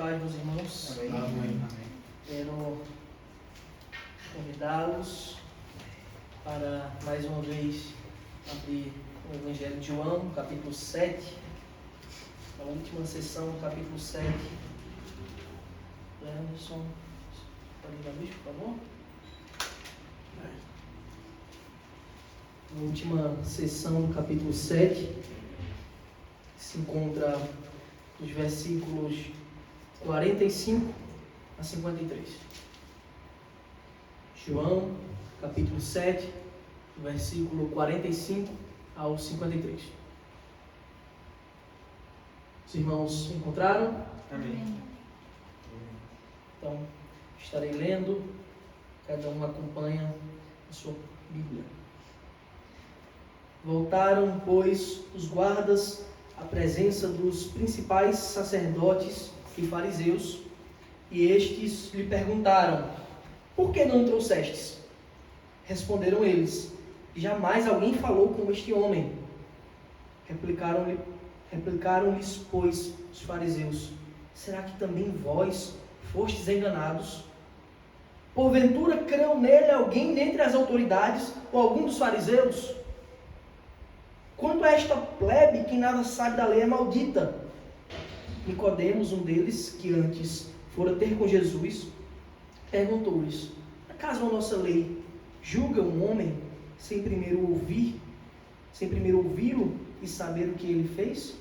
paz, meus irmãos. Amém. Quero convidá-los para mais uma vez abrir o Evangelho de João, capítulo 7, a última sessão do capítulo 7. Anderson, pode ir abrir, por favor? Na última sessão do capítulo 7, se encontra os versículos 45 a 53. João, capítulo 7, versículo 45 ao 53. Os irmãos encontraram? Amém. Então, estarei lendo, cada um acompanha a sua Bíblia. Voltaram, pois, os guardas à presença dos principais sacerdotes e fariseus, e estes lhe perguntaram: por que não trouxestes? Responderam eles: jamais alguém falou como este homem. Replicaram-lhes, pois, os fariseus: será que também vós fostes enganados? Porventura creu nele alguém dentre as autoridades ou algum dos fariseus? Quanto a esta plebe que nada sabe da lei é maldita. Nicodemos, um deles, que antes fora ter com Jesus, perguntou-lhes: acaso a nossa lei julga um homem sem primeiro ouvi-lo e saber o que ele fez?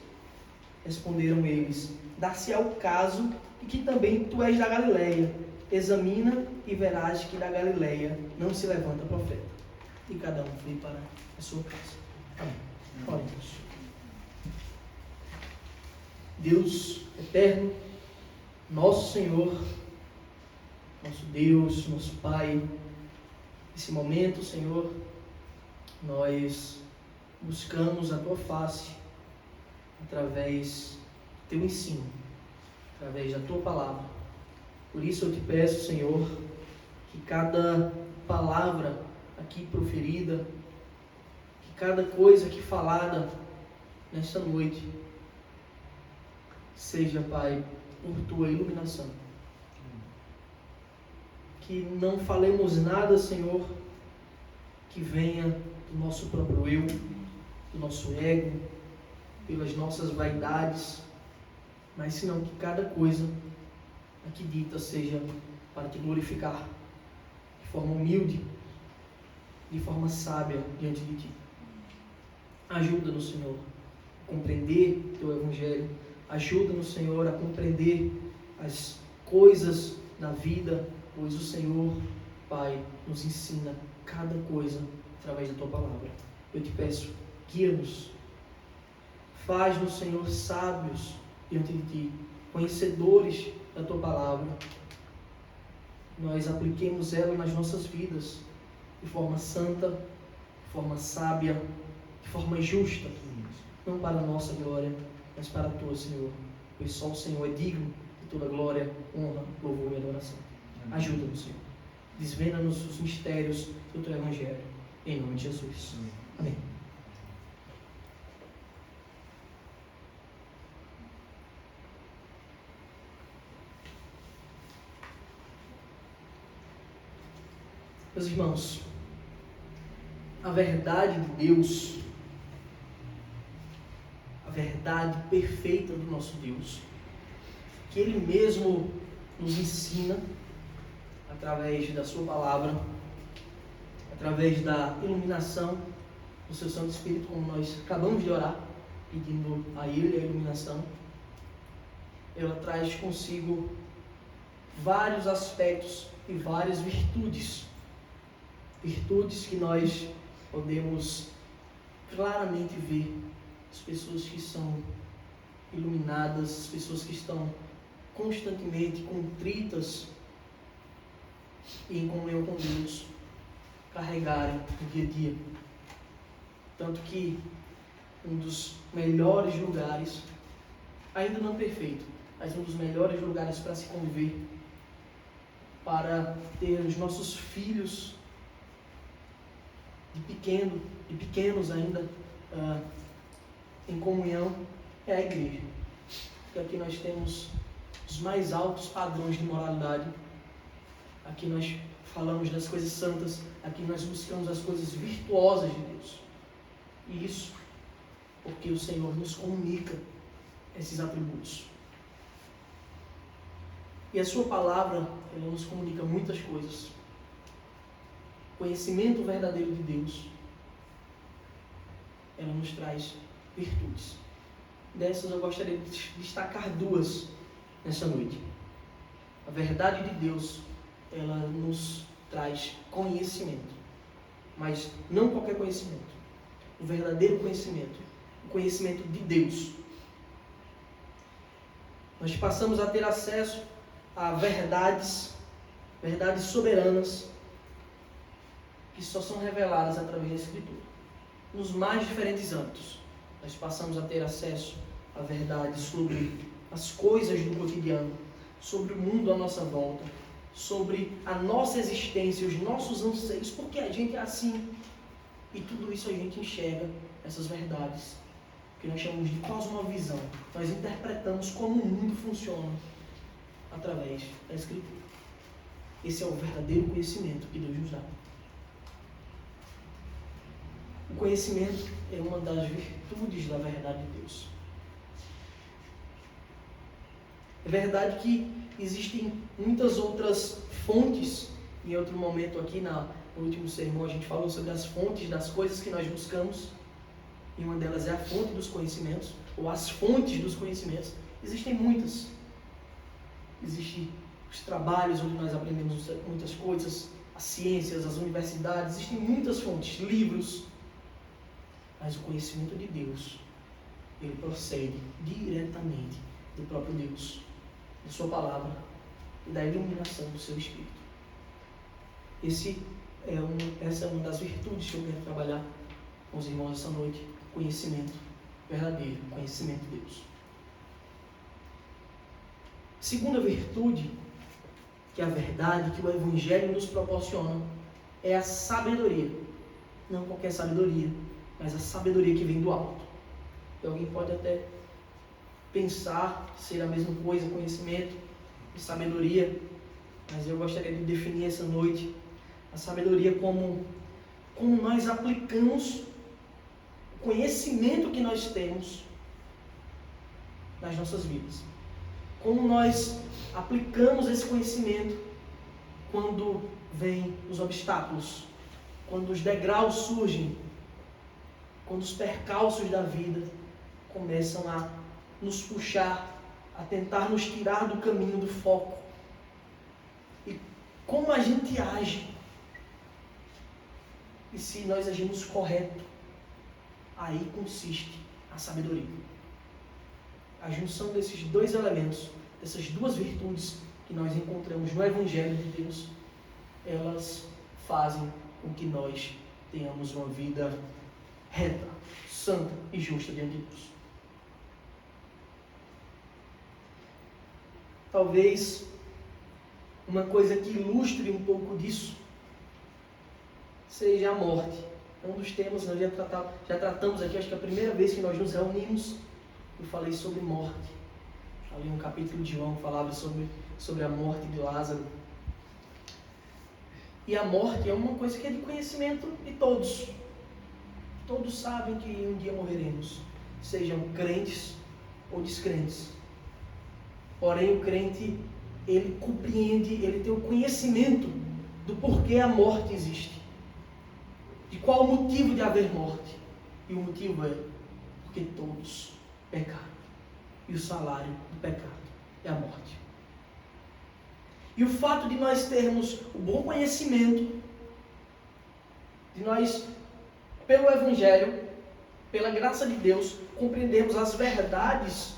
Responderam eles: dar-se-á o caso de que também tu és da Galileia. Examina e verás que da Galileia não se levanta profeta. E cada um foi para a sua casa. Amém. Oremos. Deus eterno, nosso Senhor, nosso Deus, nosso Pai, nesse momento, Senhor, nós buscamos a Tua face através do Teu ensino, através da Tua palavra. Por isso eu te peço, Senhor, que cada palavra aqui proferida, que cada coisa aqui falada nesta noite, seja, Pai, por Tua iluminação. Que não falemos nada, Senhor, que venha do nosso próprio eu, do nosso ego, pelas nossas vaidades, mas senão que cada coisa aqui dita seja para Te glorificar de forma humilde, de forma sábia diante de Ti. Ajuda-nos, Senhor, a compreender Teu Evangelho. Ajuda-nos, Senhor, a compreender as coisas da vida, pois o Senhor, Pai, nos ensina cada coisa através da Tua palavra. Eu te peço, guia-nos. Faz-nos, Senhor, sábios diante de Ti, conhecedores da Tua palavra. Nós apliquemos ela nas nossas vidas de forma santa, de forma sábia, de forma justa, não para a nossa glória, mas para a Tua, Senhor, pois só o Senhor é digno de toda glória, honra, louvor e adoração. Ajuda-nos, Senhor. Desvenda-nos os mistérios do Teu Evangelho. Em nome de Jesus. Amém. Meus irmãos, a verdade de Deus, a verdade perfeita do nosso Deus, que Ele mesmo nos ensina através da Sua palavra, através da iluminação do Seu Santo Espírito, como nós acabamos de orar, pedindo a Ele a iluminação. Ela traz consigo vários aspectos e várias virtudes que nós podemos claramente ver. As pessoas que são iluminadas, as pessoas que estão constantemente contritas e em comunhão com Deus, carregarem no dia a dia. Tanto que um dos melhores lugares, ainda não perfeito, mas um dos melhores lugares para se conviver, para ter os nossos filhos de pequenos ainda, em comunhão, é a igreja. Porque aqui nós temos os mais altos padrões de moralidade. Aqui nós falamos das coisas santas, aqui nós buscamos as coisas virtuosas de Deus. E isso porque o Senhor nos comunica esses atributos. E a sua palavra, ela nos comunica muitas coisas. Conhecimento verdadeiro de Deus, ela nos traz virtudes. Dessas eu gostaria de destacar duas nessa noite. A verdade de Deus, ela nos traz conhecimento, mas não qualquer conhecimento. O verdadeiro conhecimento, o conhecimento de Deus. Nós passamos a ter acesso a verdades soberanas, que só são reveladas através da Escritura. Nos mais diferentes âmbitos, nós passamos a ter acesso a verdades sobre as coisas do cotidiano, sobre o mundo à nossa volta, sobre a nossa existência, os nossos anseios, porque a gente é assim. E tudo isso a gente enxerga, essas verdades, que nós chamamos de cosmovisão. Nós interpretamos como o mundo funciona através da Escritura. Esse é o verdadeiro conhecimento que Deus nos dá. O conhecimento é uma das virtudes da verdade de Deus. É verdade que existem muitas outras fontes. Em outro momento aqui, no último sermão, a gente falou sobre as fontes das coisas que nós buscamos. E uma delas é a fonte dos conhecimentos, ou as fontes dos conhecimentos. Existem muitas. Existem os trabalhos onde nós aprendemos muitas coisas, as ciências, as universidades, existem muitas fontes, livros. Mas o conhecimento de Deus, ele procede diretamente do próprio Deus, da sua palavra e da iluminação do seu Espírito. Essa é uma das virtudes que eu quero trabalhar com os irmãos essa noite. Conhecimento verdadeiro, conhecimento de Deus. Segunda virtude, que é a verdade que o Evangelho nos proporciona, é a sabedoria. Não qualquer sabedoria, mas a sabedoria que vem do alto. E alguém pode até pensar ser a mesma coisa, conhecimento e sabedoria, mas eu gostaria de definir essa noite a sabedoria como nós aplicamos o conhecimento que nós temos nas nossas vidas. Como nós aplicamos esse conhecimento quando vêm os obstáculos, quando os degraus surgem, quando os percalços da vida começam a nos puxar, a tentar nos tirar do caminho do foco. E como a gente age, e se nós agimos correto, aí consiste a sabedoria. A junção desses dois elementos, dessas duas virtudes que nós encontramos no Evangelho de Deus, elas fazem com que nós tenhamos uma vida reta, santa e justa diante de Deus. Talvez uma coisa que ilustre um pouco disso seja a morte. É um dos temas que nós já tratamos aqui, acho que é a primeira vez que nós nos reunimos, eu falei sobre morte. Ali um capítulo de João falava sobre a morte de Lázaro. E a morte é uma coisa que é de conhecimento de todos. Todos sabem que um dia morreremos, sejam crentes ou descrentes. Porém, o crente, ele compreende, ele tem o conhecimento do porquê a morte existe. De qual o motivo de haver morte. E o motivo é porque todos pecaram. E o salário do pecado é a morte. E o fato de nós termos o bom conhecimento, de nós, pelo Evangelho, pela graça de Deus, compreendermos as verdades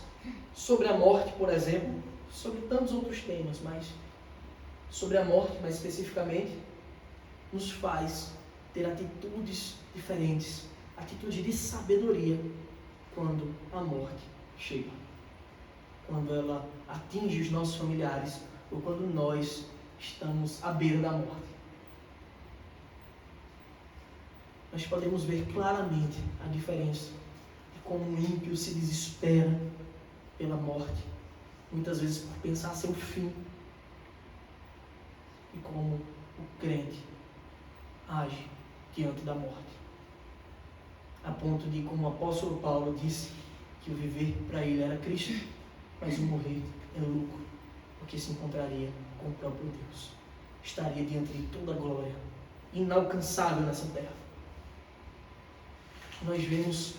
sobre a morte, por exemplo, sobre tantos outros temas, mas sobre a morte, mais especificamente, nos faz ter atitudes diferentes, atitude de sabedoria quando a morte chega, quando ela atinge os nossos familiares ou quando nós estamos à beira da morte. Nós podemos ver claramente a diferença de como o ímpio se desespera pela morte muitas vezes por pensar seu fim e como o crente age diante da morte. A ponto de, como o apóstolo Paulo disse, que o viver para ele era Cristo, mas o morrer é lucro, porque se encontraria com o próprio Deus. Estaria diante de toda a glória, inalcançável nessa terra. Nós vemos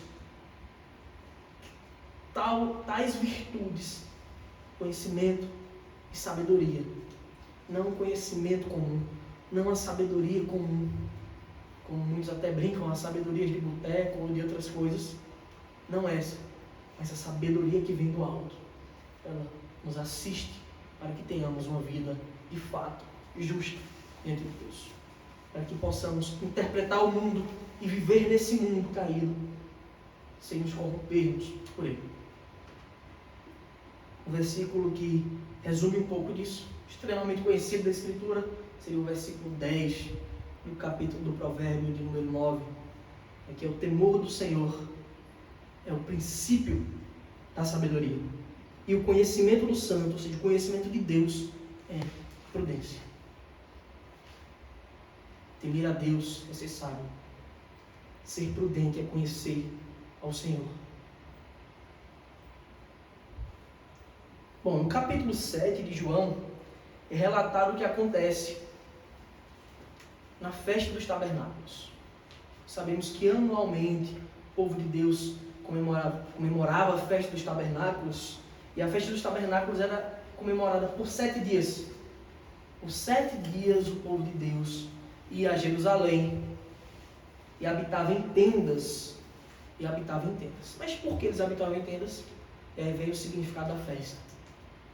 tais virtudes, conhecimento e sabedoria. Não o conhecimento comum, não a sabedoria comum, como muitos até brincam, a sabedoria de boteco ou de outras coisas. Não essa, mas a sabedoria que vem do alto. Ela nos assiste para que tenhamos uma vida de fato justa diante de Deus. Para que possamos interpretar o mundo e viver nesse mundo caído sem nos corrompermos por ele. Um versículo que resume um pouco disso, extremamente conhecido da Escritura, seria o versículo 10 do capítulo do Provérbio de número 9, que é o temor do Senhor, é o princípio da sabedoria. E o conhecimento do santo, ou seja, o conhecimento de Deus, é prudência. Temer a Deus é ser sábio. Ser prudente é conhecer ao Senhor. Bom, no capítulo 7 de João, é relatado o que acontece na festa dos tabernáculos. Sabemos que anualmente o povo de Deus comemorava a festa dos tabernáculos, e a festa dos tabernáculos era comemorada por 7 dias. Por 7 dias o povo de Deus ia a Jerusalém e habitava em tendas. Mas por que eles habitavam em tendas? E aí veio o significado da festa.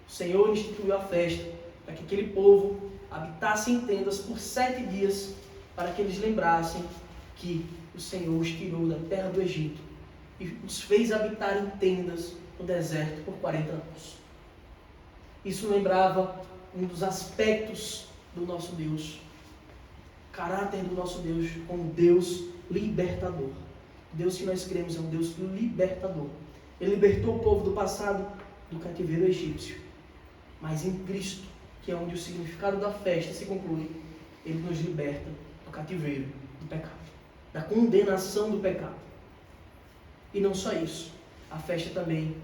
O Senhor instituiu a festa para que aquele povo habitasse em tendas por 7 dias, para que eles lembrassem que o Senhor os tirou da terra do Egito e os fez habitar em tendas no deserto por 40 anos. Isso lembrava um dos aspectos do nosso Deus, o caráter do nosso Deus como Deus libertador. Deus que nós cremos é um Deus libertador. Ele libertou o povo do passado do cativeiro egípcio, mas em Cristo, que é onde o significado da festa se conclui, Ele nos liberta do cativeiro do pecado, da condenação do pecado. E não só isso, a festa também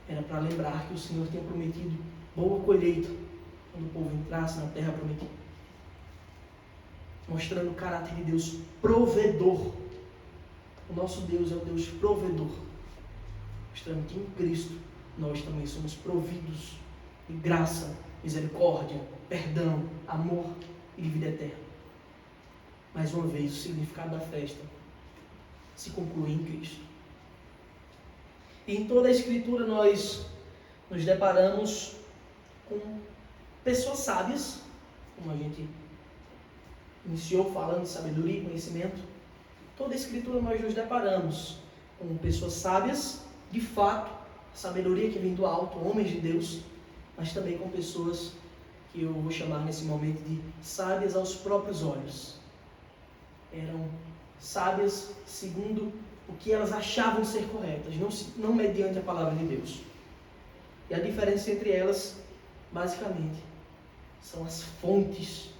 era para lembrar que o Senhor tinha prometido boa colheita quando o povo entrasse na terra prometida, mostrando o caráter de Deus provedor. O nosso Deus é o Deus provedor, mostrando que em Cristo nós também somos providos de graça, misericórdia, perdão, amor e de vida eterna. Mais uma vez, o significado da festa se conclui em Cristo. E em toda a Escritura nós nos deparamos com pessoas sábias, como a gente iniciou falando de sabedoria e conhecimento. Toda a Escritura nós nos deparamos com pessoas sábias, de fato, a sabedoria que vem do alto, homens de Deus, mas também com pessoas que eu vou chamar nesse momento de sábias aos próprios olhos. Eram sábias segundo o que elas achavam ser corretas, não mediante a palavra de Deus. E a diferença entre elas, basicamente, são as fontes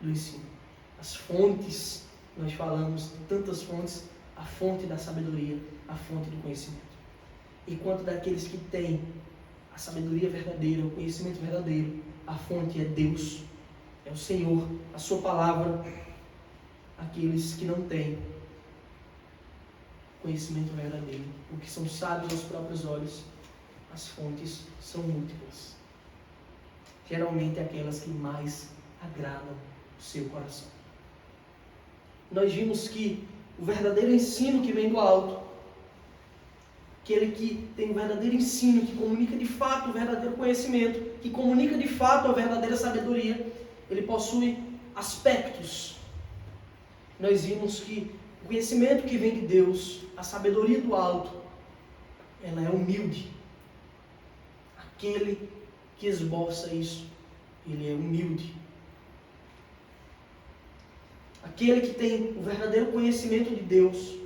do ensino. As fontes, nós falamos de tantas fontes, a fonte da sabedoria, a fonte do conhecimento. Enquanto daqueles que têm a sabedoria verdadeira, o conhecimento verdadeiro, a fonte é Deus, é o Senhor, a sua palavra. Aqueles que não têm conhecimento verdadeiro, o que são sábios aos próprios olhos, as fontes são múltiplas. Geralmente aquelas que mais agradam o seu coração. Nós vimos que o verdadeiro ensino que vem do alto, aquele que tem o verdadeiro ensino, que comunica de fato o verdadeiro conhecimento, que comunica de fato a verdadeira sabedoria, ele possui aspectos. Nós vimos que o conhecimento que vem de Deus, a sabedoria do alto, ela é humilde. Aquele que esboça isso, ele é humilde. Aquele que tem o verdadeiro conhecimento de Deus,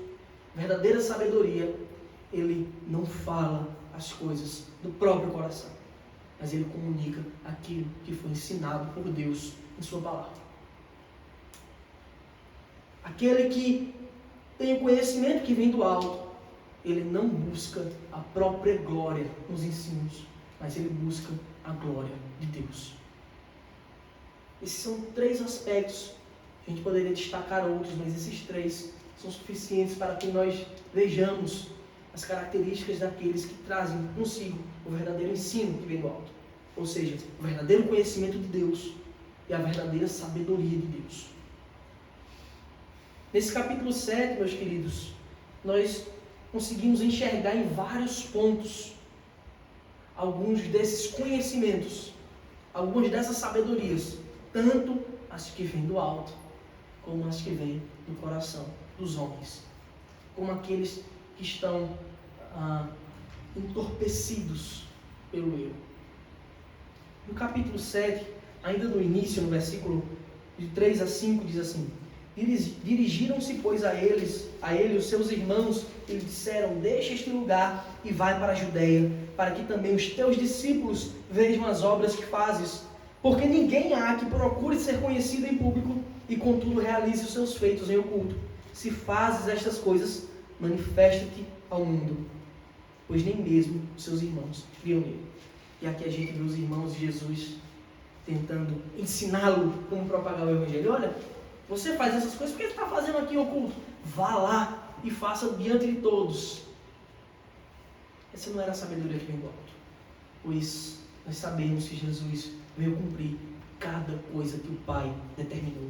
verdadeira sabedoria, ele não fala as coisas do próprio coração. mas ele comunica aquilo que foi ensinado por Deus em sua palavra. Aquele que tem o conhecimento que vem do alto, ele não busca a própria glória nos ensinos, mas ele busca a glória de Deus. Esses são 3 aspectos. A gente poderia destacar outros, mas esses 3 são suficientes para que nós vejamos as características daqueles que trazem consigo o verdadeiro ensino que vem do alto. Ou seja, o verdadeiro conhecimento de Deus e a verdadeira sabedoria de Deus. Nesse capítulo 7, meus queridos, nós conseguimos enxergar em vários pontos alguns desses conhecimentos, algumas dessas sabedorias, tanto as que vêm do alto, como as que vêm do coração dos homens, como aqueles que estão entorpecidos pelo eu. No capítulo 7, ainda no início, no versículo de 3 a 5, diz assim: Dirigiram-se, pois, a ele os seus irmãos, e lhe disseram: Deixa este lugar e vai para a Judeia, para que também os teus discípulos vejam as obras que fazes. Porque ninguém há que procure ser conhecido em público e, contudo, realize os seus feitos em oculto. Se fazes estas coisas, manifesta-te ao mundo, pois nem mesmo os seus irmãos criam nele. E aqui a gente vê os irmãos de Jesus tentando ensiná-lo como propagar o Evangelho. Olha, você faz essas coisas, por que você está fazendo aqui em oculto? Vá lá e faça diante de todos. Essa não era a sabedoria que vem do alto, pois nós sabemos que Jesus veio cumprir cada coisa que o Pai determinou.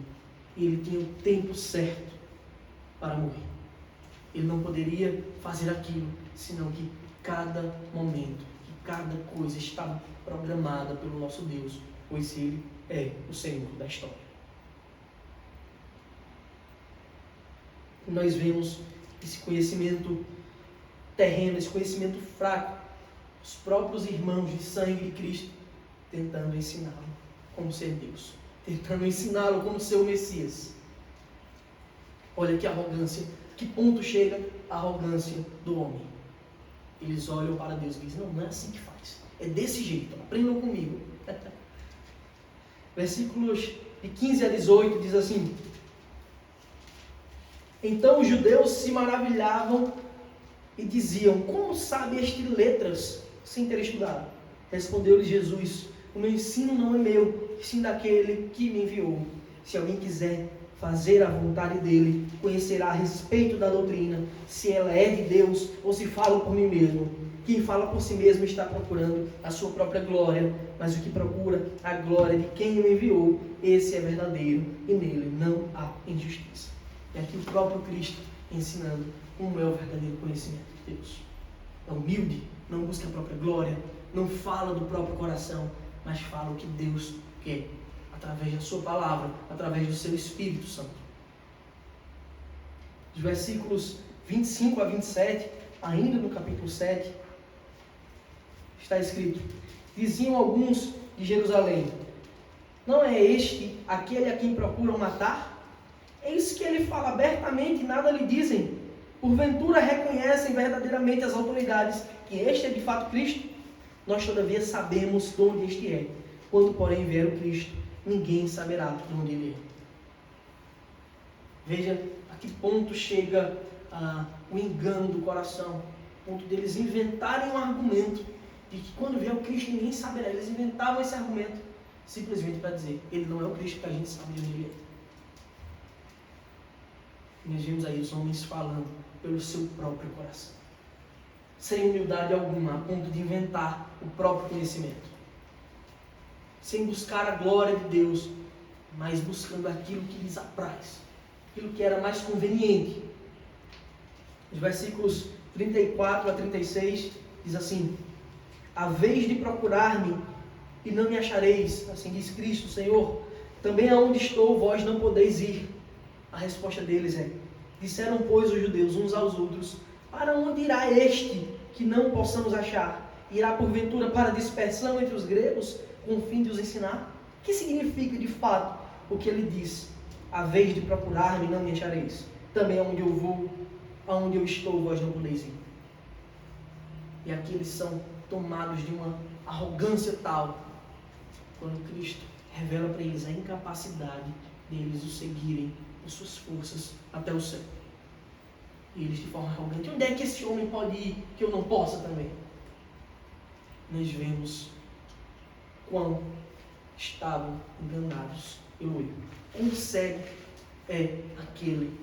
E Ele tinha o tempo certo para morrer. Ele não poderia fazer aquilo, senão que cada momento, que cada coisa estava programada pelo nosso Deus, pois Ele é o Senhor da história. Nós vemos esse conhecimento terreno, esse conhecimento fraco, os próprios irmãos de sangue de Cristo tentando ensiná-lo como ser Deus, tentando ensiná-lo como ser o Messias. Olha que arrogância, que ponto chega a arrogância do homem. Eles olham para Deus e dizem: não é assim que faz, é desse jeito, aprendam comigo. Versículos de 15 a 18 diz assim: Então os judeus se maravilhavam e diziam: Como sabe este letras sem ter estudado? Respondeu-lhes Jesus: O meu ensino não é meu, sim daquele que me enviou. Se alguém quiser fazer a vontade dele, conhecerá a respeito da doutrina, se ela é de Deus ou se falo por mim mesmo. Quem fala por si mesmo está procurando a sua própria glória, mas o que procura a glória de quem o enviou, esse é verdadeiro e nele não há injustiça. E aqui o próprio Cristo ensinando como é o verdadeiro conhecimento de Deus. É humilde, não busca a própria glória, não fala do próprio coração, mas fala o que Deus quer, através da sua palavra, através do seu Espírito Santo. Os versículos 25 a 27, ainda no capítulo 7, está escrito: Diziam alguns de Jerusalém: Não é este aquele a quem procuram matar? Eis que ele fala abertamente e nada lhe dizem. Porventura reconhecem verdadeiramente as autoridades que este é de fato Cristo? Nós todavia sabemos de onde este é. Quando porém vier o Cristo, ninguém saberá de onde ele é. Veja a que ponto chega o engano do coração, o ponto deles inventarem um argumento de que quando vier o Cristo ninguém saberá. Eles inventavam esse argumento simplesmente para dizer: ele não é o Cristo que a gente sabe de onde ele é. Nós vemos aí os homens falando pelo seu próprio coração, sem humildade alguma, a ponto de inventar o próprio conhecimento, sem buscar a glória de Deus, mas buscando aquilo que lhes apraz, aquilo que era mais conveniente. Os versículos 34 a 36 diz assim: A vez de procurar-me e não me achareis, assim diz Cristo, Senhor, também aonde estou vós não podeis ir. A resposta deles é: Disseram, pois, os judeus uns aos outros: Para onde irá este que não possamos achar? Irá porventura para a dispersão entre os gregos, com o fim de os ensinar? O que significa de fato o que ele diz? A vez de procurar-me não me achareis. Também aonde eu vou, aonde eu estou, vós não podeis ir. E aqui eles são tomados de uma arrogância tal, quando Cristo revela para eles a incapacidade deles o seguirem com suas forças até o céu. E eles de forma arrogante: onde é que esse homem pode ir que eu não possa também? Nós vemos quão estavam enganados pelo erro. Um cego é aquele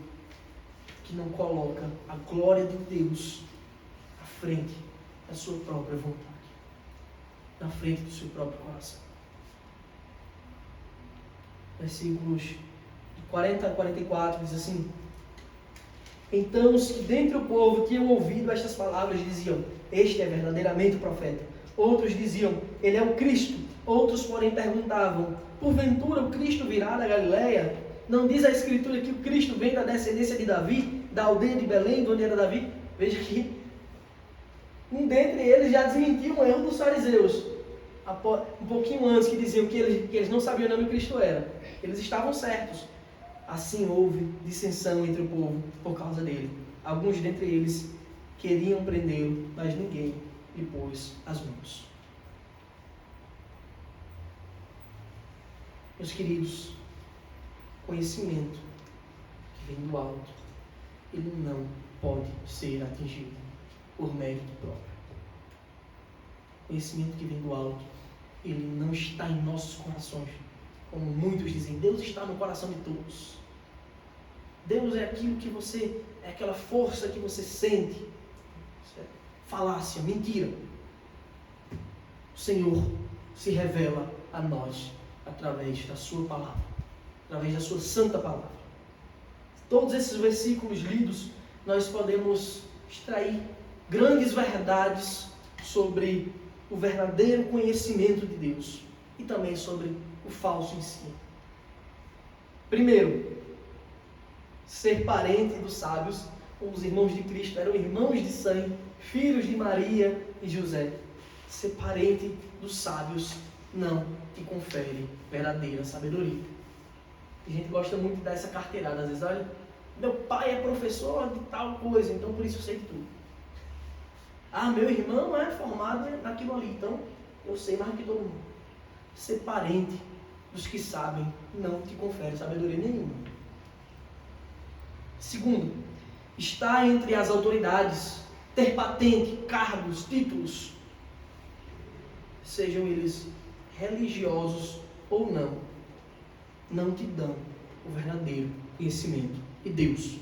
que não coloca a glória de Deus à frente da sua própria vontade, na frente do seu próprio coração. Versículos de 40 a 44 diz assim: então os que dentre o povo tinham ouvido estas palavras diziam: este é verdadeiramente o profeta. Outros diziam: ele é o Cristo. Outros, porém, perguntavam: porventura o Cristo virá da Galileia? Não diz a Escritura que o Cristo vem da descendência de Davi, da aldeia de Belém, de onde era Davi? Veja aqui, um dentre eles já desmentiu um erro dos fariseus, um pouquinho antes, que diziam que eles não sabiam onde o Cristo era. Eles estavam certos. Assim houve dissensão entre o povo por causa dele. Alguns dentre eles queriam prendê-lo, mas ninguém lhe pôs as mãos. Meus queridos, conhecimento que vem do alto, ele não pode ser atingido por mérito próprio. Conhecimento que vem do alto, ele não está em nossos corações, como muitos dizem. Deus está no coração de todos. Deus é aquilo que você, é aquela força que você sente. Isso é falácia, mentira. O Senhor se revela a nós através da sua palavra, através da sua santa palavra. Todos esses versículos lidos, nós podemos extrair grandes verdades sobre o verdadeiro conhecimento de Deus e também sobre o falso ensino. Primeiro, ser parente dos sábios, como os irmãos de Cristo eram irmãos de sangue, filhos de Maria e José. Ser parente dos sábios não te confere verdadeira sabedoria. A gente gosta muito de dar essa carteirada, às vezes: olha, meu pai é professor de tal coisa, então por isso eu sei de tudo. Ah, meu irmão é formado naquilo ali, então eu sei mais do que todo mundo. Ser parente dos que sabem não te confere sabedoria nenhuma. Segundo, estar entre as autoridades, ter patente, cargos, títulos, sejam eles religiosos ou não te dão o verdadeiro conhecimento de Deus.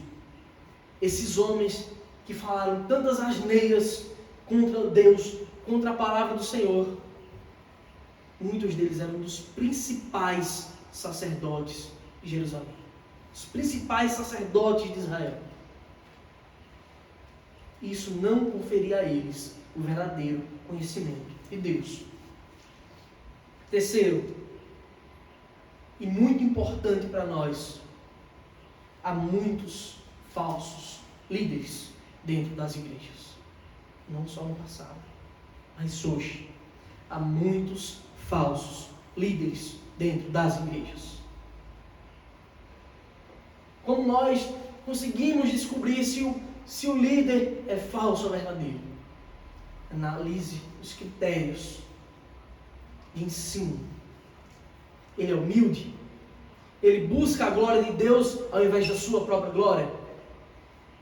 Esses homens que falaram tantas asneiras contra Deus, contra a palavra do Senhor, muitos deles eram dos principais sacerdotes de Jerusalém, os principais sacerdotes de Israel. Isso não conferia a eles o verdadeiro conhecimento de Deus. Terceiro, e muito importante para nós, há muitos falsos líderes dentro das igrejas. Não só no passado, mas hoje. Há muitos falsos líderes dentro das igrejas. Como nós conseguimos descobrir se o líder é falso ou verdadeiro? Analise os critérios de ensino. Ele é humilde? Ele busca a glória de Deus ao invés da sua própria glória?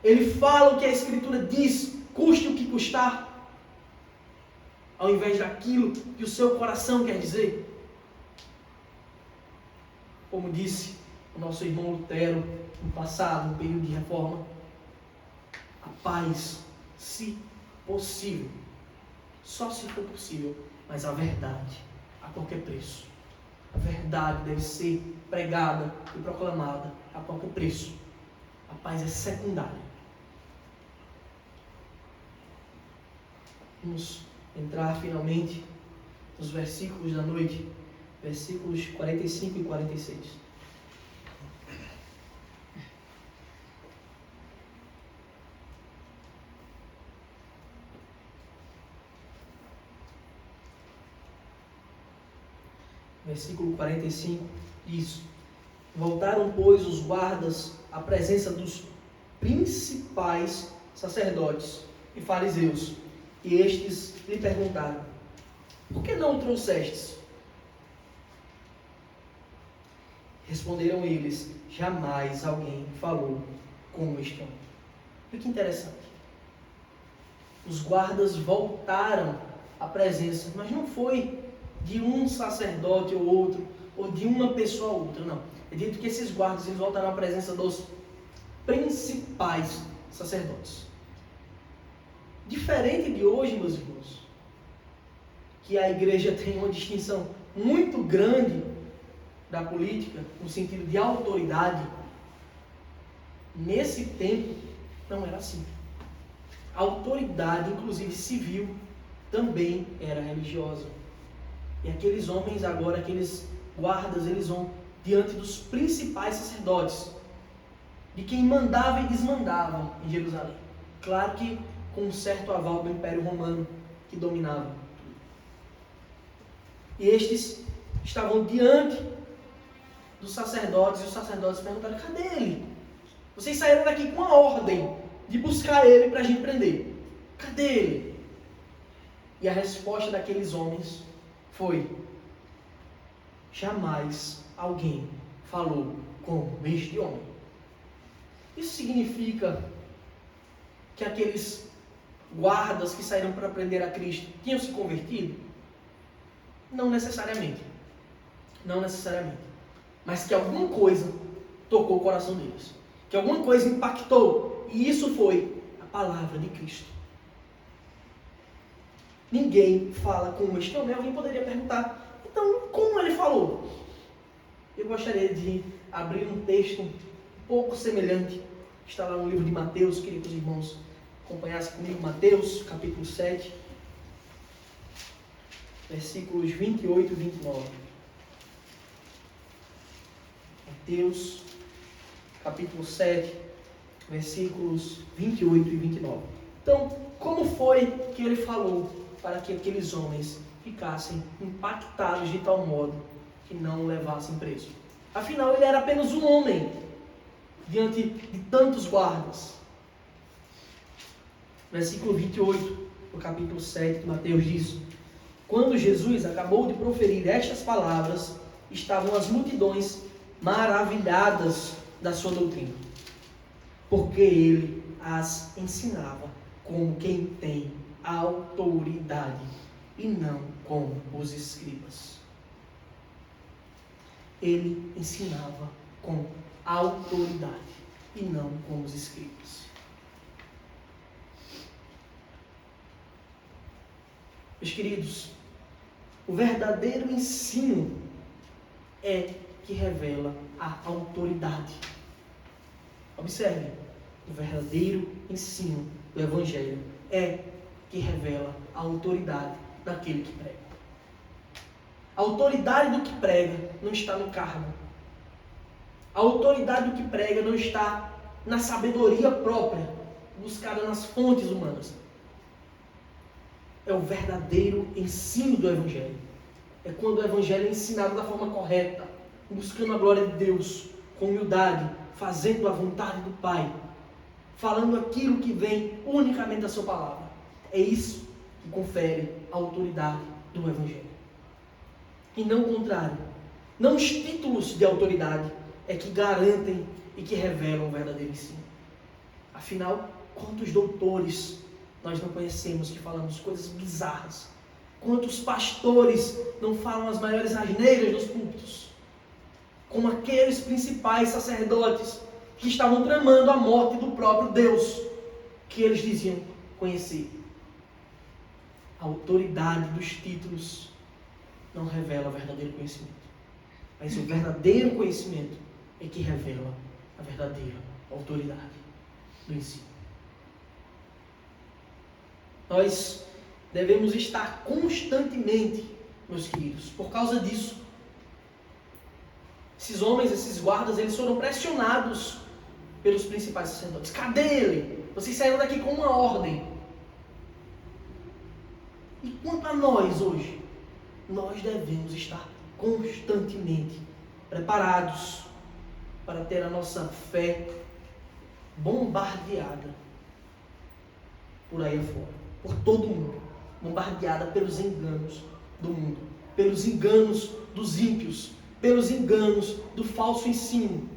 Ele fala o que a Escritura diz, custe o que custar, ao invés daquilo que o seu coração quer dizer? Como disse o nosso irmão Lutero no passado, no período de reforma, a paz, se possível, só se for possível, mas a verdade, a qualquer preço. A verdade deve ser pregada e proclamada a qualquer preço. A paz é secundária. Vamos entrar finalmente nos versículos da noite, versículos 45 e 46. Versículo 45 diz: voltaram, pois, os guardas à presença dos principais sacerdotes e fariseus, e estes lhe perguntaram: por que não o trouxestes? Responderam eles: jamais alguém falou como este homem. Olha que interessante. Os guardas voltaram à presença, mas não foi de um sacerdote ou outro, ou de uma pessoa a outra, não. É dito que esses guardas eles voltaram à presença dos principais sacerdotes. Diferente de hoje, meus irmãos, que a igreja tem uma distinção muito grande da política, no sentido de autoridade, nesse tempo não era assim. A autoridade, inclusive civil, também era religiosa. E aqueles homens agora, aqueles guardas, eles vão diante dos principais sacerdotes, de quem mandava e desmandava em Jerusalém. Claro que com um certo aval do Império Romano que dominava. E estes estavam diante dos sacerdotes, e os sacerdotes perguntaram: cadê ele? Vocês saíram daqui com a ordem de buscar ele para a gente prender. Cadê ele? E a resposta daqueles homens foi: jamais alguém falou como este homem. Isso significa que aqueles guardas que saíram para prender a Cristo tinham se convertido? Não necessariamente. Não necessariamente. Mas que alguma coisa tocou o coração deles. Que alguma coisa impactou. E isso foi a palavra de Cristo. Ninguém fala como este homem. Alguém poderia perguntar: então, como ele falou? Eu gostaria de abrir um texto um pouco semelhante. Está lá no livro de Mateus. Queria que os irmãos acompanhassem comigo Mateus, capítulo 7, versículos 28 e 29. Mateus, capítulo 7, versículos 28 e 29. Então, como foi que ele falou para que aqueles homens ficassem impactados de tal modo que não o levassem preso? Afinal, ele era apenas um homem diante de tantos guardas. Versículo 28 do capítulo 7 de Mateus diz: quando Jesus acabou de proferir estas palavras, estavam as multidões maravilhadas da sua doutrina, porque ele as ensinava como quem tem autoridade e não como os escribas. Ele ensinava com autoridade e não como os escribas. Meus queridos, o verdadeiro ensino é que revela a autoridade. Observe, o verdadeiro ensino do Evangelho é que revela a autoridade daquele que prega. A autoridade do que prega não está no cargo. A autoridade do que prega não está na sabedoria própria, buscada nas fontes humanas. É o verdadeiro ensino do Evangelho. É quando o Evangelho é ensinado da forma correta, buscando a glória de Deus, com humildade, fazendo a vontade do Pai, falando aquilo que vem unicamente da sua palavra. É isso que confere a autoridade do Evangelho. E não o contrário. Não os títulos de autoridade é que garantem e que revelam o verdadeiro ensino. Afinal, quantos doutores nós não conhecemos que falamos coisas bizarras? Quantos pastores não falam as maiores asneiras dos púlpitos? Como aqueles principais sacerdotes que estavam tramando a morte do próprio Deus, que eles diziam conhecer. A autoridade dos títulos não revela o verdadeiro conhecimento. Mas o verdadeiro conhecimento é que revela a verdadeira autoridade do ensino. Nós devemos estar constantemente, meus queridos, por causa disso. Esses homens, esses guardas, eles foram pressionados pelos principais sacerdotes. Cadê ele? Vocês saíram daqui com uma ordem. E quanto a nós hoje? Nós devemos estar constantemente preparados para ter a nossa fé bombardeada por aí afora, por todo mundo, bombardeada pelos enganos do mundo, pelos enganos dos ímpios, pelos enganos do falso ensino,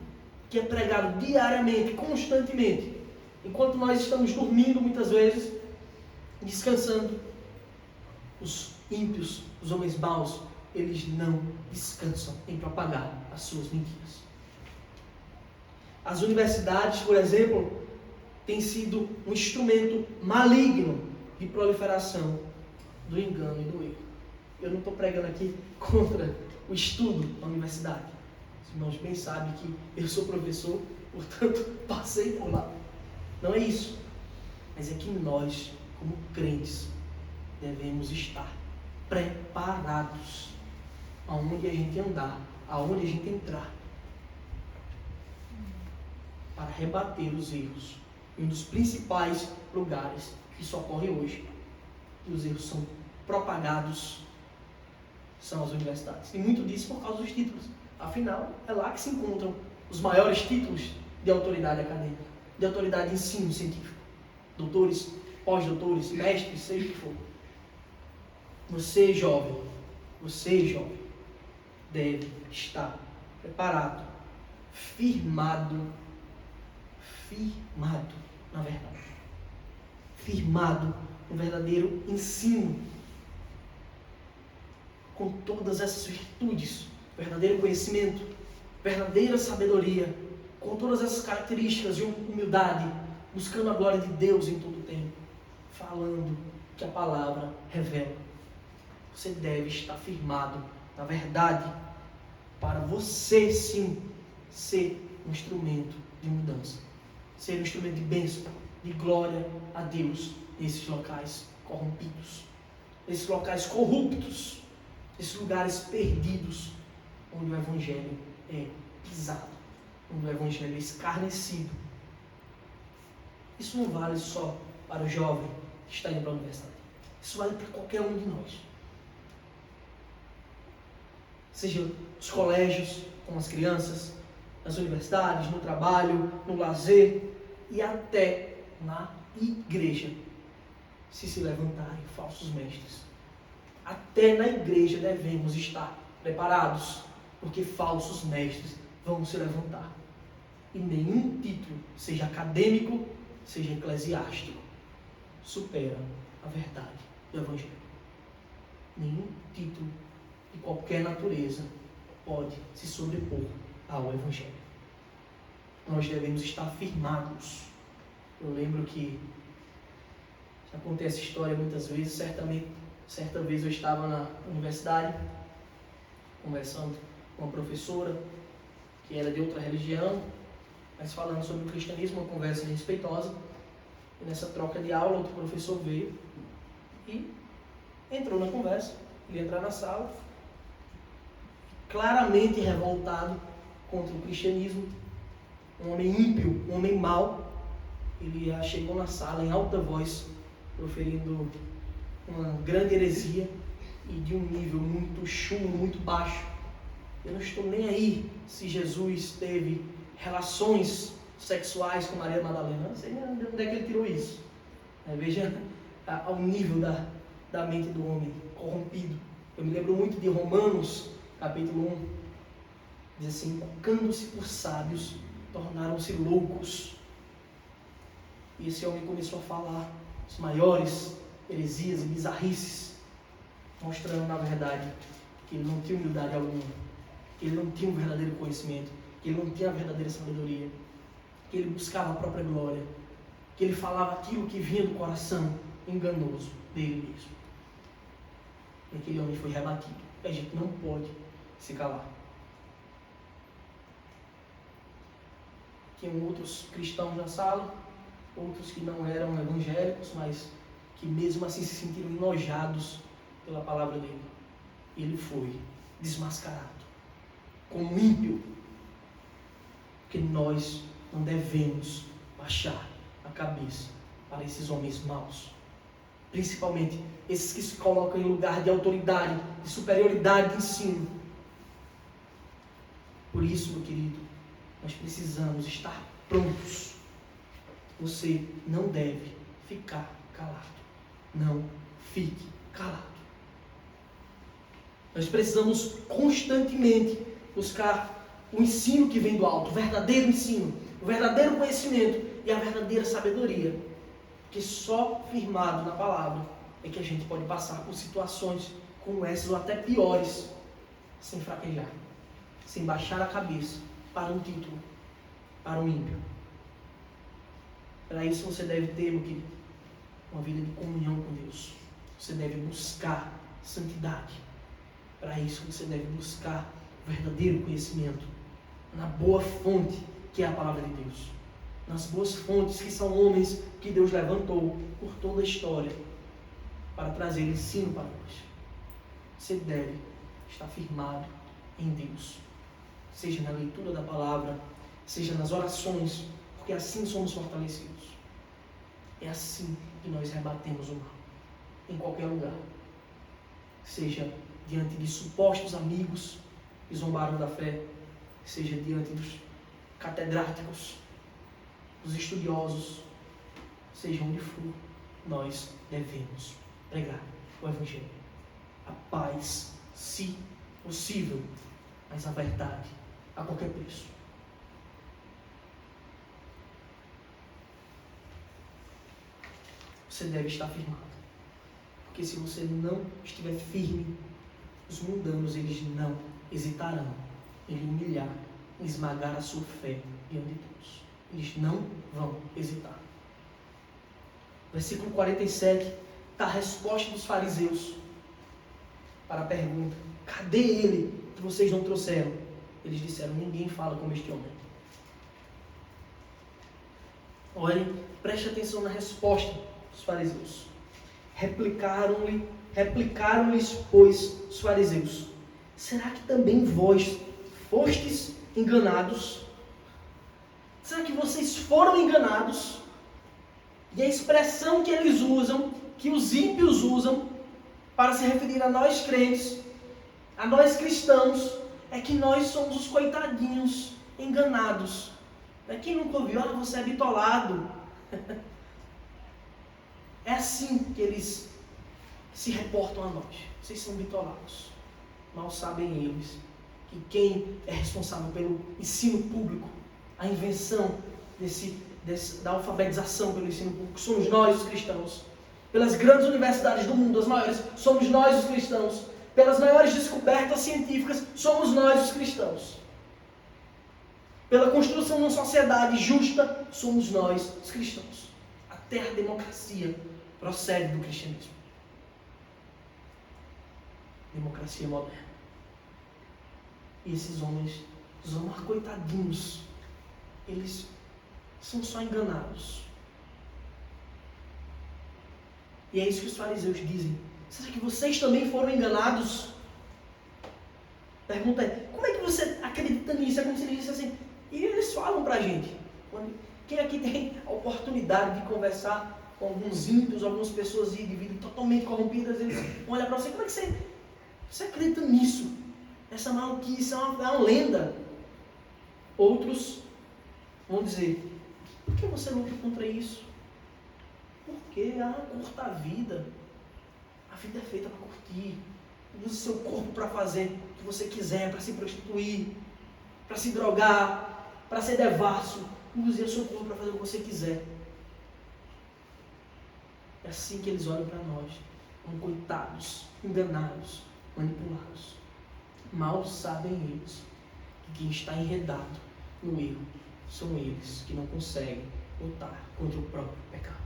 que é pregado diariamente, constantemente, enquanto nós estamos dormindo muitas vezes, descansando. Os ímpios, os homens maus, eles não descansam em propagar as suas mentiras. As universidades, por exemplo, têm sido um instrumento maligno de proliferação do engano e do erro. Eu não estou pregando aqui contra o estudo na universidade. Os irmãos bem sabem que eu sou professor, portanto, passei por lá. Não é isso. Mas é que nós, como crentes, devemos estar preparados aonde a gente andar, aonde a gente entrar, para rebater os erros. E um dos principais lugares que isso ocorre hoje, e os erros são propagados, são as universidades. E muito disso por causa dos títulos. Afinal, é lá que se encontram os maiores títulos de autoridade acadêmica, de autoridade de ensino científico. Doutores, pós-doutores, mestres, seja o que for. Você, jovem, deve estar preparado, firmado, na verdade. Firmado no verdadeiro ensino, com todas essas virtudes, verdadeiro conhecimento, verdadeira sabedoria, com todas essas características de humildade, buscando a glória de Deus em todo o tempo, falando que a palavra revela. Você deve estar firmado na verdade, para você sim ser um instrumento de mudança, ser um instrumento de bênção, de glória a Deus nesses locais corrompidos, nesses locais corruptos, nesses lugares perdidos, onde o Evangelho é pisado, onde o Evangelho é escarnecido. Isso não vale só para o jovem que está indo para a universidade. Isso vale para qualquer um de nós. Seja nos colégios, com as crianças, nas universidades, no trabalho, no lazer e até na igreja, se levantarem falsos mestres. Até na igreja devemos estar preparados, porque falsos mestres vão se levantar. E nenhum título, seja acadêmico, seja eclesiástico, supera a verdade do Evangelho. Nenhum título de qualquer natureza pode se sobrepor ao Evangelho. Nós devemos estar firmados. Eu lembro que já contei essa história muitas vezes. Certa vez eu estava na universidade conversando com uma professora que era de outra religião, mas falando sobre o cristianismo, uma conversa respeitosa. E nessa troca de aula, outro professor veio e entrou na conversa. Ele ia entrar na sala, claramente revoltado contra o cristianismo, um homem ímpio, um homem mau. Ele chegou na sala em alta voz, proferindo uma grande heresia e de um nível muito chumbo, muito baixo. Eu não estou nem aí se Jesus teve relações sexuais com Maria Madalena. Não sei onde é que ele tirou isso. Veja ao nível da mente do homem corrompido. Eu me lembro muito de Romanos, capítulo 1. Diz assim: invocando-se por sábios, tornaram-se loucos. E esse homem começou a falar as maiores heresias e bizarrices, mostrando na verdade que ele não tinha humildade alguma, que ele não tinha um verdadeiro conhecimento, que ele não tinha a verdadeira sabedoria, que ele buscava a própria glória, que ele falava aquilo que vinha do coração enganoso dele mesmo. E aquele homem foi rebatido. E a gente não pode se calar. Tinham outros cristãos na sala, outros que não eram evangélicos, mas que mesmo assim se sentiram enojados pela palavra dele. E ele foi desmascarado como ímpio, porque nós não devemos baixar a cabeça para esses homens maus, principalmente esses que se colocam em lugar de autoridade, de superioridade de ensino. Por isso, meu querido, nós precisamos estar prontos. Você não deve ficar calado. Não fique calado. Nós precisamos constantemente buscar o ensino que vem do alto, o verdadeiro ensino, o verdadeiro conhecimento e a verdadeira sabedoria. Porque só firmado na palavra é que a gente pode passar por situações como essas ou até piores, sem fraquejar, sem baixar a cabeça para um título, para um ímpio. Para isso você deve ter, meu querido, uma vida de comunhão com Deus. Você deve buscar santidade. Para isso você deve buscar o verdadeiro conhecimento na boa fonte que é a palavra de Deus. Nas boas fontes que são homens que Deus levantou por toda a história para trazer ensino para nós. Você deve estar firmado em Deus. Seja na leitura da palavra, seja nas orações, porque assim somos fortalecidos. É assim que nós rebatemos o mal, em qualquer lugar. Seja diante de supostos amigos que zombaram da fé, seja diante dos catedráticos, dos estudiosos, seja onde for, nós devemos pregar o Evangelho. A paz, se possível, mas a verdade a qualquer preço. Você deve estar firmado. Porque se você não estiver firme, os mundanos, eles não hesitarão em lhe humilhar, em esmagar a sua fé diante de Deus. Eles não vão hesitar. Versículo 47 está a resposta dos fariseus para a pergunta: cadê ele que vocês não trouxeram? Eles disseram: ninguém fala como este homem. Olhem, preste atenção na resposta dos fariseus. Replicaram-lhes, pois, os fariseus: será que também vós fostes enganados? Será que vocês foram enganados? E a expressão que eles usam, que os ímpios usam, para se referir a nós crentes, a nós cristãos, é que nós somos os coitadinhos enganados. Quem nunca ouviu? Você é bitolado. É assim que eles se reportam a nós. Vocês são bitolados. Mal sabem eles que quem é responsável pelo ensino público, a invenção da alfabetização pelo ensino público, somos nós os cristãos. Pelas grandes universidades do mundo, as maiores, somos nós os cristãos. Pelas maiores descobertas científicas, somos nós os cristãos. Pela construção de uma sociedade justa, somos nós os cristãos. Até a democracia procede do cristianismo. Democracia moderna. E esses homens, coitadinhos, eles são só enganados. E é isso que os fariseus dizem: será que vocês também foram enganados? Pergunta é: como é que você acredita nisso? É como se ele disse assim. E eles falam pra gente. Quem aqui tem a oportunidade de conversar com alguns ímpios, algumas pessoas de vida totalmente corrompidas, eles olham para você: como é que você acredita nisso? Essa maluquice é uma lenda. Outros vão dizer: por que você luta contra isso? Porque curta a vida. A vida é feita para curtir. Use o seu corpo para fazer o que você quiser, para se prostituir, para se drogar, para ser devasso. Use o seu corpo para fazer o que você quiser. É assim que eles olham para nós, como coitados, enganados, manipulados. Mal sabem eles que quem está enredado no erro são eles que não conseguem lutar contra o próprio pecado,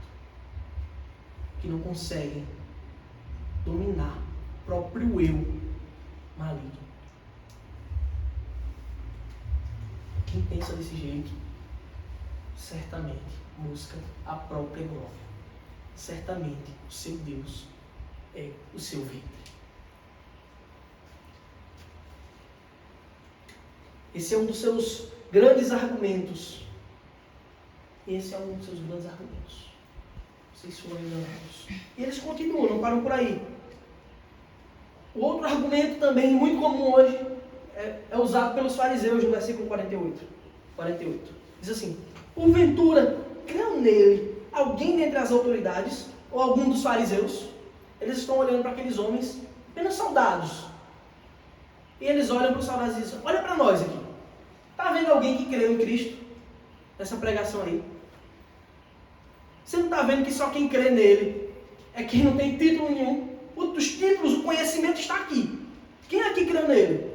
que não conseguem dominar o próprio eu maligno. Quem pensa desse jeito, certamente busca a própria glória. Certamente o seu Deus é o seu ventre. Esse é um dos seus grandes argumentos. Esse é um dos seus grandes argumentos. Vocês foram enganados. E eles continuam, não param por aí. O outro argumento também, muito comum hoje, é usado pelos fariseus no versículo 48. Diz assim: porventura, creu nele alguém dentre as autoridades, ou algum dos fariseus? Eles estão olhando para aqueles homens, apenas soldados, E eles olham para os soldados e dizem, olha para nós aqui. Está vendo alguém que creu em Cristo? Nessa pregação aí. Você não está vendo que só quem crê nele é quem não tem título nenhum? Os títulos, o conhecimento está aqui. Quem aqui creu nele?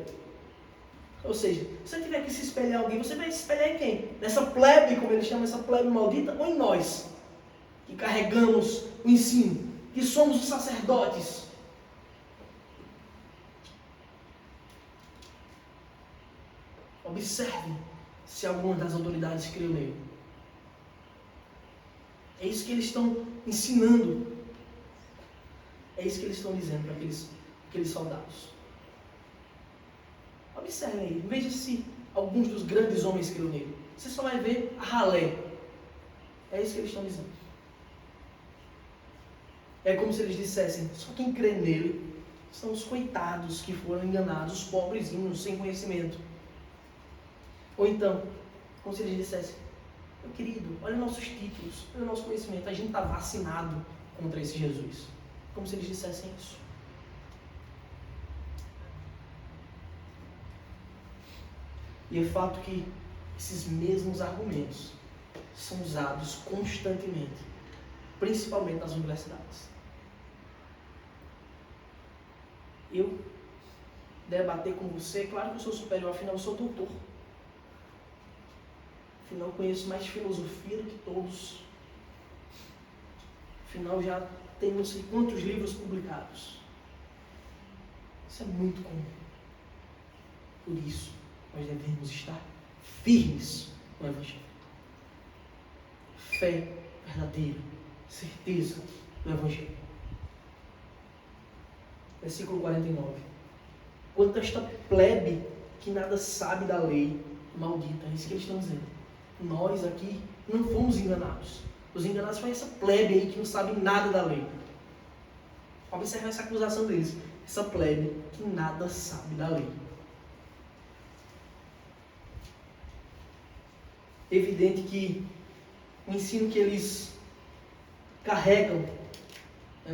Ou seja, se você tiver que se espelhar em alguém, você vai se espelhar em quem? Nessa plebe, como eles chamam, essa plebe maldita, ou em nós? Que carregamos o ensino, que somos os sacerdotes. Observe se alguma das autoridades creu nele. É isso que eles estão ensinando. É isso que eles estão dizendo para aqueles soldados. Observe aí, veja se alguns dos grandes homens creu nele. Você só vai ver a ralé. É isso que eles estão dizendo. É como se eles dissessem, só quem crê nele são os coitados que foram enganados, os pobrezinhos, sem conhecimento. Ou então, como se eles dissessem, meu querido, olha nossos títulos, olha o nosso conhecimento, a gente está vacinado contra esse Jesus. Como se eles dissessem isso. E é fato que esses mesmos argumentos são usados constantemente, principalmente nas universidades. Eu debater com você, claro que eu sou superior, afinal eu sou doutor. Afinal eu conheço mais filosofia do que todos. Afinal já tenho não sei quantos livros publicados. Isso é muito comum. Por isso, nós devemos estar firmes no Evangelho. Fé verdadeira, certeza do Evangelho. Versículo 49. Quanto a esta plebe que nada sabe da lei, maldita, é isso que eles estão dizendo. Nós aqui não fomos enganados. Os enganados foi essa plebe aí que não sabe nada da lei. Observe essa acusação deles. Essa plebe que nada sabe da lei. Evidente que o ensino que eles carregam,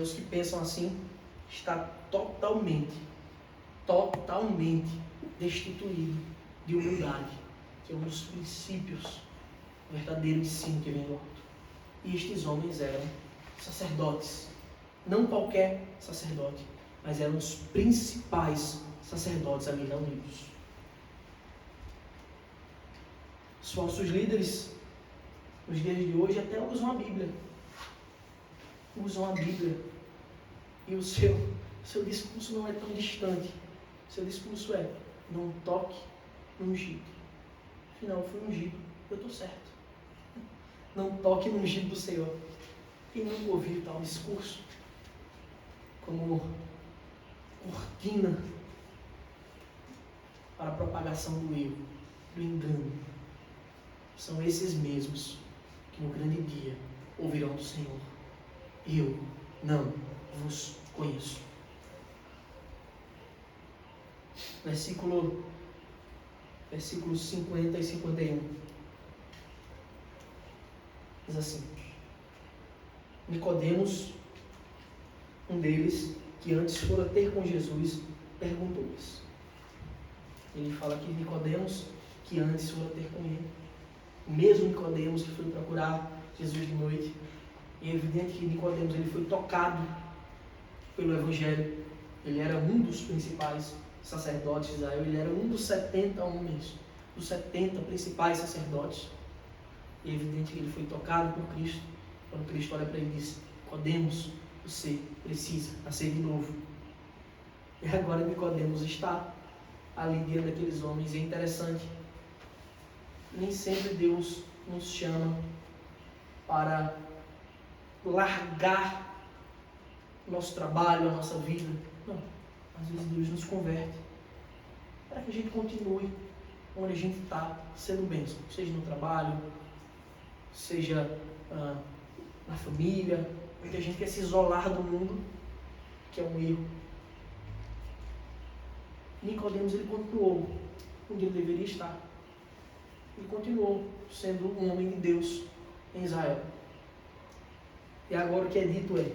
os que pensam assim, está totalmente destituído de humildade, que é um dos princípios do verdadeiro ensino que vem do alto. E estes homens eram sacerdotes, não qualquer sacerdote, mas eram os principais sacerdotes ali reunidos. Os falsos líderes, nos dias de hoje, até usam a Bíblia. Usam a Bíblia. E o seu discurso não é tão distante. O seu discurso é, não toque no ungido. Afinal, eu fui ungido, eu estou certo. Não toque no ungido do Senhor. Quem nunca ouviu tal discurso? Como cortina para a propagação do erro, do engano. São esses mesmos que no grande dia ouvirão do Senhor: eu não vos conheço. Versículos 50 e 51. Diz assim: Nicodemos, um deles, que antes fora ter com Jesus, perguntou-lhes. Ele fala aqui Nicodemos, que antes fora ter com ele. O mesmo Nicodemos que foi procurar Jesus de noite. E é evidente que Nicodemos ele foi tocado pelo Evangelho. Ele era um dos principais sacerdotes de Israel. Ele era um dos 70 homens, dos 70 principais sacerdotes. E é evidente que ele foi tocado por Cristo. Quando Cristo olha para ele e diz: Nicodemos, você precisa nascer de novo. E agora Nicodemos está ali diante daqueles homens. E é interessante, nem sempre Deus nos chama para largar o nosso trabalho, a nossa vida. Não, às vezes Deus nos converte para que a gente continue onde a gente está sendo bênção, seja no trabalho, seja na família. Muita gente quer se isolar do mundo, que é um erro. Nicodemos ele continuou onde ele deveria estar. Ele continuou sendo um homem de Deus em Israel. E agora o que é dito é: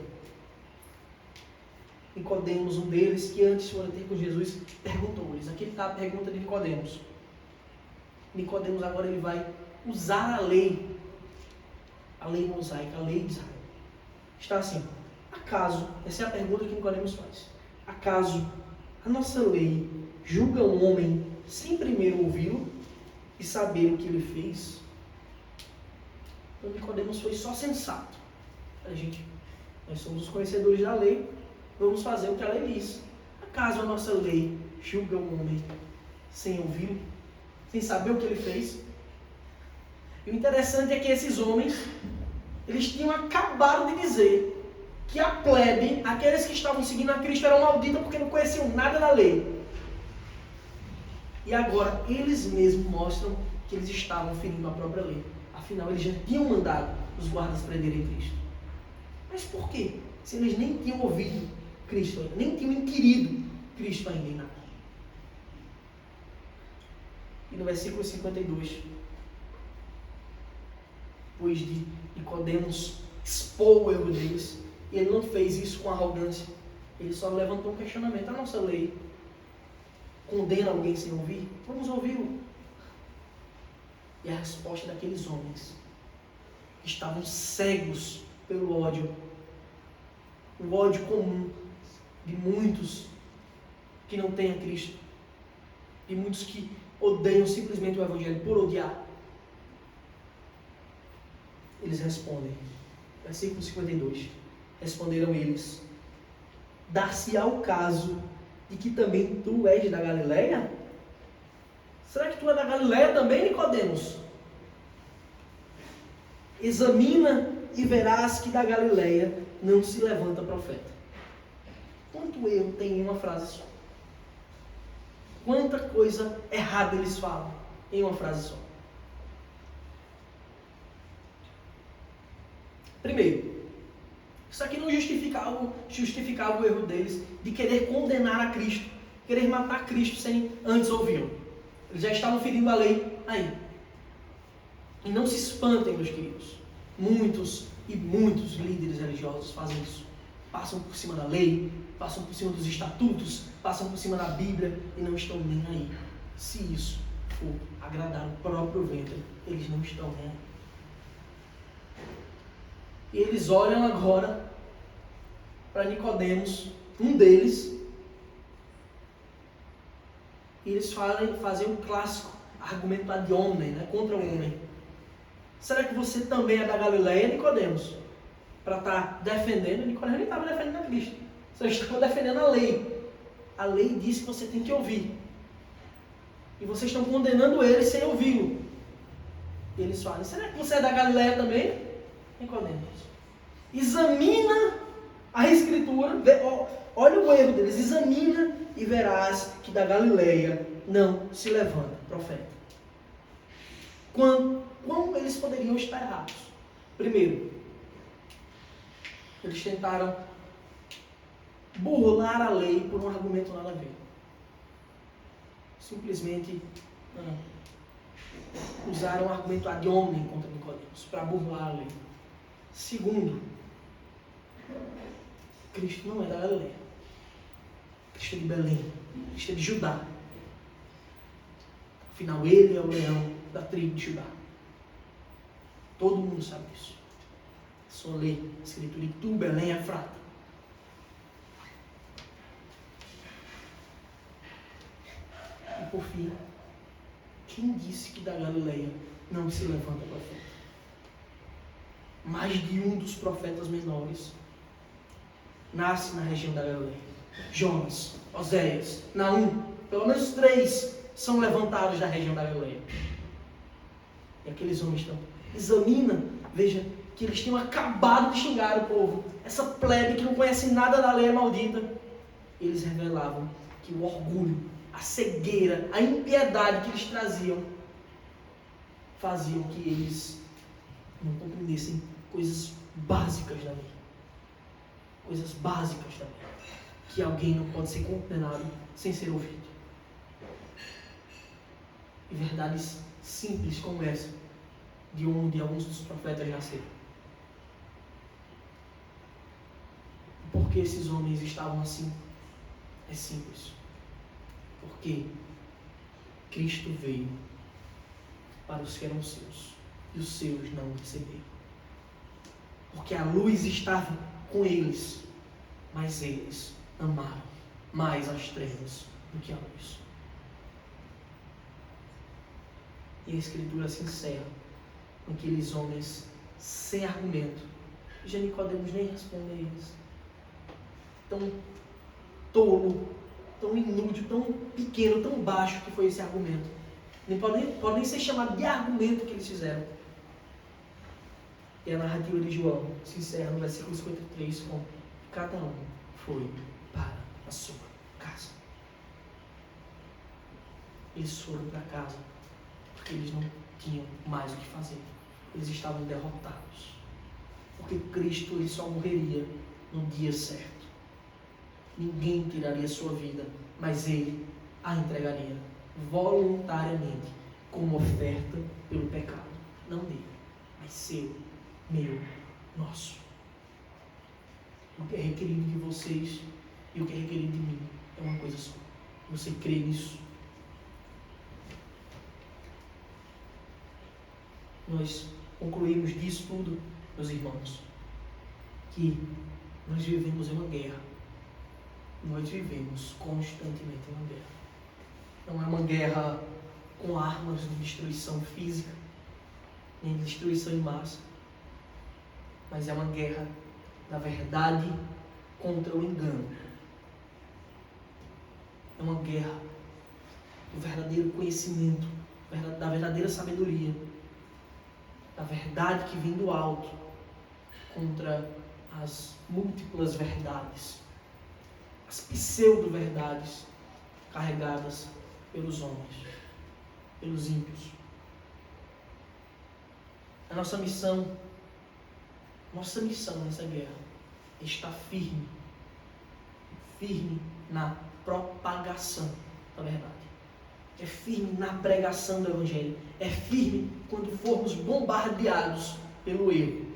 Nicodemos, um deles, que antes foram ter com Jesus, perguntou-lhes. Aqui está a pergunta de Nicodemos. Nicodemos agora ele vai usar a lei mosaica, a lei de Israel. Está assim: acaso, essa é a pergunta que Nicodemos faz, acaso a nossa lei julga um homem sem primeiro ouvi-lo e saber o que ele fez? Então Nicodemos foi só sensato. Nós somos os conhecedores da lei, vamos fazer o que a lei diz. Acaso a nossa lei julga um homem sem ouvi-lo, sem saber o que ele fez? E o interessante é que esses homens, eles tinham acabado de dizer que a plebe, aqueles que estavam seguindo a Cristo, eram malditos porque não conheciam nada da lei. E agora eles mesmos mostram que eles estavam ferindo a própria lei. Afinal, eles já tinham mandado os guardas prenderem Cristo. Mas por quê? Se eles nem tinham ouvido Cristo ainda, nem tinham inquirido Cristo ainda em nada. E no versículo 52, depois de Nicodemos expor o erro deles, e ele não fez isso com arrogância, ele só levantou um questionamento. A nossa lei condena alguém sem ouvir? Vamos ouvi-lo. E a resposta daqueles homens que estavam cegos pelo ódio, o ódio comum de muitos que não têm a Cristo, e muitos que odeiam simplesmente o Evangelho por odiar. Eles respondem, versículo 52, responderam eles: dar-se-á o caso de que também tu és da Galileia? Será que tu é da Galileia também, Nicodemos? Examina e verás que da Galileia não se levanta profeta. Quanto erro tem em uma frase só? Quanta coisa errada eles falam em uma frase só. Primeiro, isso aqui não justificava o erro deles de querer condenar a Cristo, querer matar Cristo sem antes ouvi-lo. Eles já estavam ferindo a lei aí. E não se espantem, meus queridos. Muitos líderes religiosos fazem isso. Passam por cima da lei, passam por cima dos estatutos, passam por cima da Bíblia e não estão nem aí. Se isso for agradar o próprio ventre, eles não estão nem aí. E eles olham agora para Nicodemos, um deles, e eles fazem um clássico argumento ad hominem, né, contra o homem. Será que você também é da Galileia, Nicodemos? Para estar defendendo, Nicodemos nem estava defendendo a Cristo. Você estava defendendo a lei. A lei diz que você tem que ouvir. E vocês estão condenando ele sem ouvi-lo. E eles falam: será que você é da Galileia também? Nicodemos, examina a Escritura, olha o erro deles, examina e verás que da Galileia não se levanta profeta. Como eles poderiam estar errados? Primeiro, eles tentaram burlar a lei por um argumento nada a ver. Simplesmente usaram um argumento ad hominem contra Nicodemos para burlar a lei. Segundo, Cristo não é da Galileia. Cristo é de Belém. Cristo é de Judá. Afinal, ele é o leão da tribo de Judá. Todo mundo sabe disso. É só ler a Escritura. E tu, Belém, é fraca. E por fim, quem disse que da Galileia não se levanta profeta? Mais de um dos profetas menores nasce na região da Galileia. Jonas, Oséias, Naum, pelo menos 3 são levantados da região da Galileia. E aqueles homens estão, examina, veja que eles tinham acabado de xingar o povo. Essa plebe que não conhece nada da lei é maldita. Eles revelavam que o orgulho, a cegueira, a impiedade que eles traziam faziam que eles não compreendessem coisas básicas da lei. Coisas básicas da lei. Que alguém não pode ser condenado sem ser ouvido. E verdades simples como essa, de onde alguns dos profetas nasceram. por que esses homens estavam assim? É simples. Porque Cristo veio para os que eram seus, e os seus não o receberam. Porque a luz estava com eles, mas eles amaram mais as trevas do que a luz. E a Escritura se encerra com aqueles homens sem argumento. Já Nicodemos nem responde a eles. Tão tolo, tão inútil, tão pequeno, tão baixo que foi esse argumento. Nem pode nem ser chamado de argumento que eles fizeram. E a narrativa de João se encerra no versículo 53 com: cada um foi para a sua casa. Eles foram para casa porque eles não tinham mais o que fazer. Eles estavam derrotados. Porque Cristo ele só morreria no dia certo. Ninguém tiraria sua vida, mas Ele a entregaria voluntariamente como oferta pelo pecado. Não dele, mas seu, meu, nosso. O que é requerido de vocês e o que é requerido de mim é uma coisa só. Você crê nisso? Nós concluímos disso tudo, meus irmãos, que nós vivemos em uma guerra. Nós vivemos constantemente em uma guerra. Não é uma guerra com armas de destruição física, nem de destruição em massa, mas é uma guerra da verdade contra o engano. É uma guerra do verdadeiro conhecimento, da verdadeira sabedoria, da verdade que vem do alto contra as múltiplas verdades, as pseudo-verdades carregadas pelos homens, pelos ímpios. A nossa missão nessa guerra é estar firme na propagação da verdade. É firme na pregação do Evangelho. É firme quando formos bombardeados pelo erro.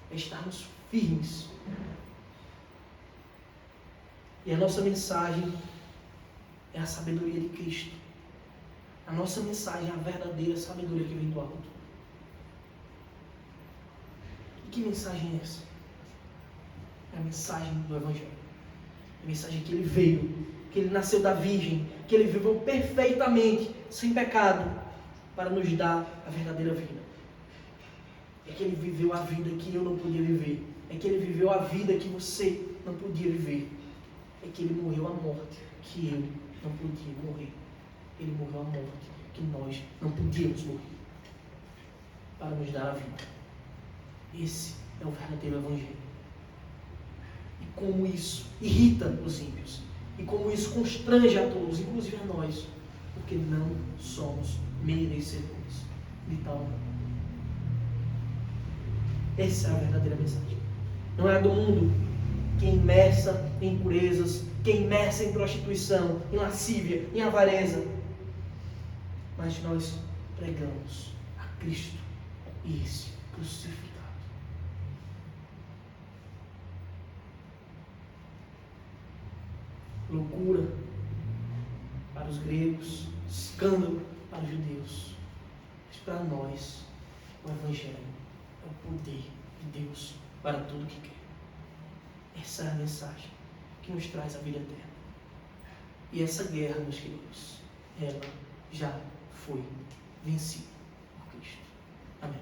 É estarmos firmes. E a nossa mensagem é a sabedoria de Cristo. A nossa mensagem é a verdadeira sabedoria que vem do alto. E que mensagem é essa? É a mensagem do Evangelho. A mensagem que ele veio, que ele nasceu da Virgem, que ele viveu perfeitamente, sem pecado, para nos dar a verdadeira vida. É que ele viveu a vida que eu não podia viver. É que ele viveu a vida que você não podia viver. É que ele morreu a morte que eu não podia morrer. Ele morreu a morte que nós não podíamos morrer, para nos dar a vida. Esse é o verdadeiro Evangelho. E como isso irrita os ímpios. E como isso constrange a todos, inclusive a nós. Porque não somos merecedores de tal amor. Essa é a verdadeira mensagem. Não é a do mundo, que é imersa em impurezas, que é imersa em prostituição, em lascívia, em avareza. Mas nós pregamos a Cristo e esse crucificado. Loucura para os gregos, escândalo para os judeus. Mas para nós, o Evangelho é o poder de Deus para tudo que quer. Essa é a mensagem que nos traz a vida eterna. E essa guerra, meus queridos, ela já foi vencida por Cristo. Amém.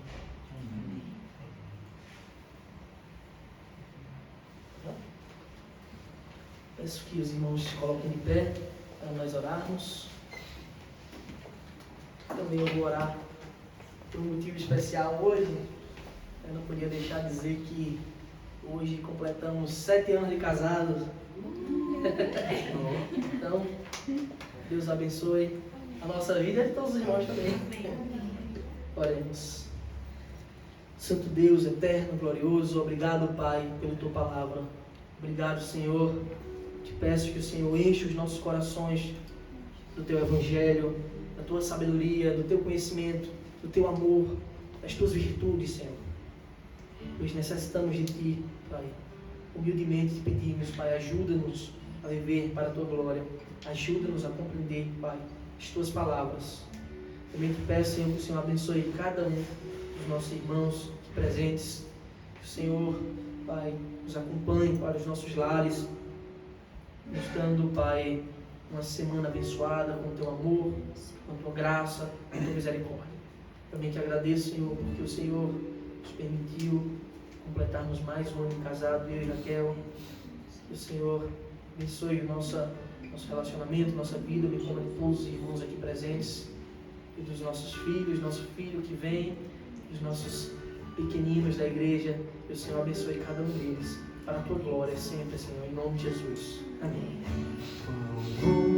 Peço que os irmãos se coloquem de pé para nós orarmos. Também eu vou orar por um motivo especial hoje. Eu não podia deixar de dizer que hoje completamos 7 anos de casados. Então, Deus abençoe a nossa vida e de todos os irmãos também. Oremos. Santo Deus, eterno, glorioso, obrigado, Pai, pela Tua palavra. Obrigado, Senhor. Te peço que o Senhor enche os nossos corações do Teu Evangelho, da Tua sabedoria, do Teu conhecimento, do Teu amor, das Tuas virtudes, Senhor. Nós necessitamos de Ti, Pai. humildemente te pedimos, Pai, ajuda-nos a viver para a Tua glória. Ajuda-nos a compreender, Pai, as Tuas palavras. Também te peço, Senhor, que o Senhor abençoe cada um dos nossos irmãos presentes. Que o Senhor, Pai, nos acompanhe para os nossos lares, nos dando, Pai, uma semana abençoada com o Teu amor, com a Tua graça, com a Tua misericórdia. Também te agradeço, Senhor, porque o Senhor nos permitiu completarmos mais um ano de casado, eu e Raquel. Que o Senhor abençoe o nosso relacionamento, nossa vida, bem como de todos os irmãos aqui presentes, e dos nossos filhos, nosso filho que vem, dos nossos pequeninos da igreja. Que o Senhor abençoe cada um deles, para a Tua glória sempre, Senhor, em nome de Jesus. Amém.